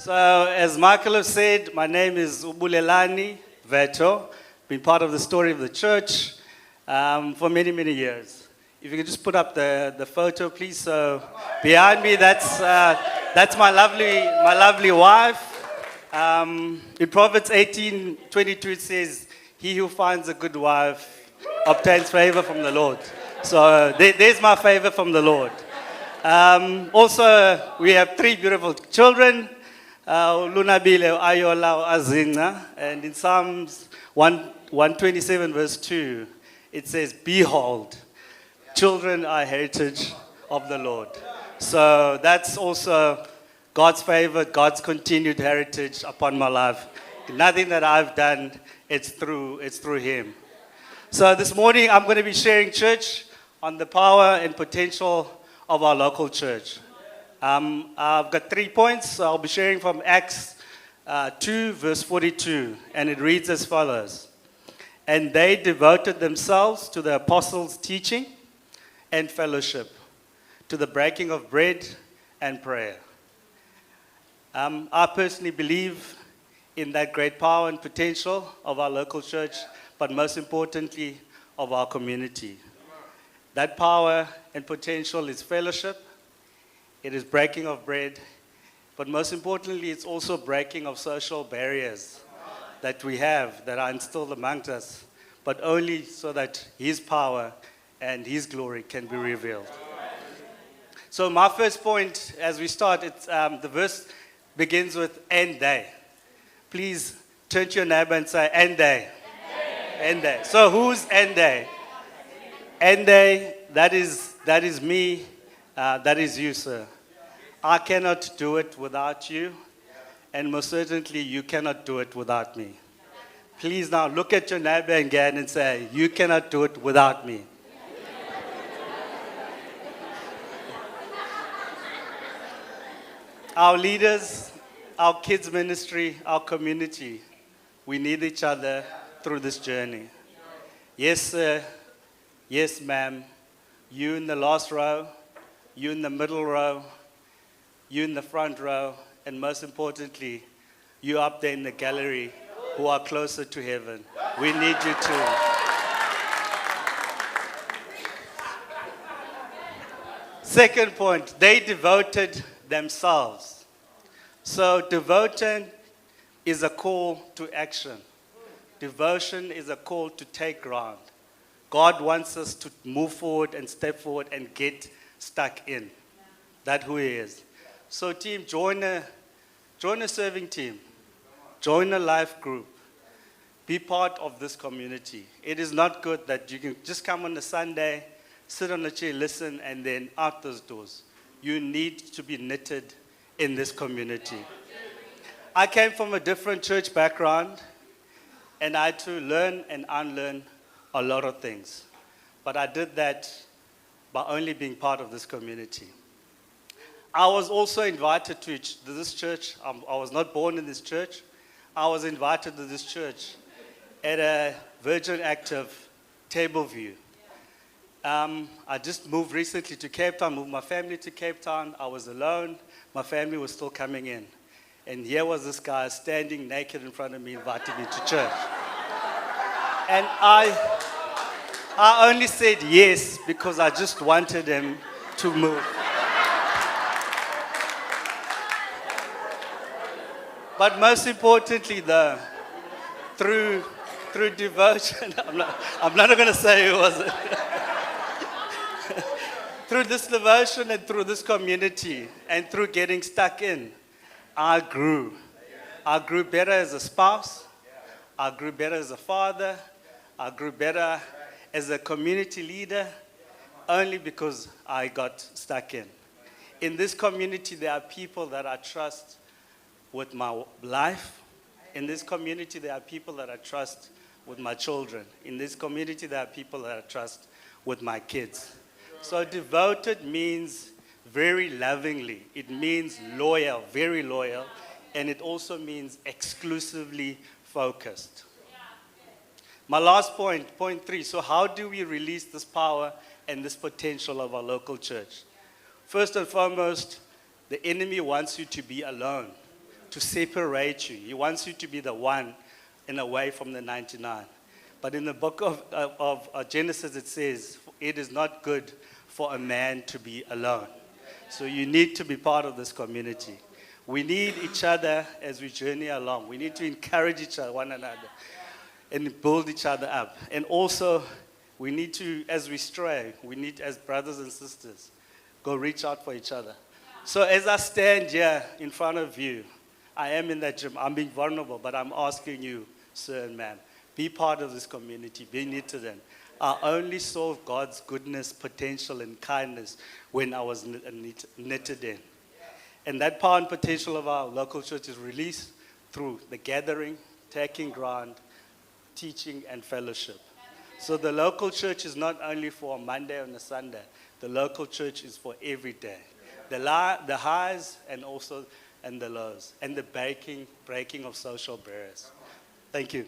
So, as Michael has said, my name is Buli Veto. Been part of the story of the church for many, many years. If you could just put up the photo, please. So, behind me, that's my lovely wife. In Proverbs 18:22, it says, "He who finds a good wife obtains favor from the Lord." So, there's my favor from the Lord. Also, we have 3 beautiful children. Lunabile, Ayola, Azina. And in Psalms 127, verse 2, it says, "Behold, children are heritage of the Lord." So that's also God's favor, God's continued heritage upon my life. Nothing that I've done, it's through Him. So this morning, I'm going to be sharing, church, on the power and potential of our local church. I've got 3 points. So I'll be sharing from Acts 2, verse 42, and it reads as follows. "And they devoted themselves to the apostles' teaching and fellowship, to the breaking of bread and prayer." I personally believe in that great power and potential of our local church, but most importantly, of our community. That power and potential is fellowship. It is breaking of bread, but most importantly, it's also breaking of social barriers that we have, that are instilled amongst us, but only so that His power and His glory can be revealed. So my first point, as we start, it's, the verse begins with "and they." Please turn to your neighbor and say, "And they." And they. So who's "and they"? And they, that is me. That is you, sir. I cannot do it without you, and most certainly you cannot do it without me. Please now look at your neighbor again and say, "You cannot do it without me." Our leaders, our kids' ministry, our community, we need each other through this journey. Yes, sir. Yes, ma'am. You in the last row, you in the middle row, you in the front row, and most importantly, you up there in the gallery who are closer to heaven. We need you too. Second point, they devoted themselves. So devotion is a call to action. Devotion is a call to take ground. God wants us to move forward and step forward and get stuck in. That's who He is. So team, join a serving team. Join a life group. Be part of this community. It is not good that you can just come on a Sunday, sit on a chair, listen, and then out those doors. You need to be knitted in this community. I came from a different church background, and I had to learn and unlearn a lot of things. But I did that by only being part of this community. I was also invited to this church. I was not born in this church. I was invited to this church at a Virgin Active Table View. I just moved recently to Cape Town, moved my family to Cape Town. I was alone. My family was still coming in. And here was this guy standing naked in front of me, inviting me to church. And I only said yes because I just wanted him to move. But most importantly, though, through devotion, I'm not going to say who was it. Through this devotion and through this community and through getting stuck in, I grew. I grew better as a spouse. I grew better as a father. I grew better as a community leader, only because I got stuck in. In this community, there are people that I trust with my life. In this community, there are people that I trust with my children. In this community, there are people that I trust with my kids. So devoted means very lovingly. It means loyal, very loyal. And it also means exclusively focused. My last point, point 3. So how do we release this power and this potential of our local church? First and foremost, the enemy wants you to be alone. to separate you. He wants you to be the one and away from the 99. But in the book of Genesis, it says, it is not good for a man to be alone. So you need to be part of this community. We need each other as we journey along. We need to encourage each other, one another, and build each other up. And also, we need to, as we stray, we need, as brothers and sisters, go reach out for each other. So as I stand here in front of you, I am in that gym. I'm being vulnerable, but I'm asking you, sir and ma'am, be part of this community. Be knitted in. I only saw God's goodness, potential, and kindness when I was knitted in. And that power and potential of our local church is released through the gathering, taking ground, teaching, and fellowship. So the local church is not only for a Monday and a Sunday. The local church is for every day. The highs and also and the lows, and the breaking of social barriers. Thank you.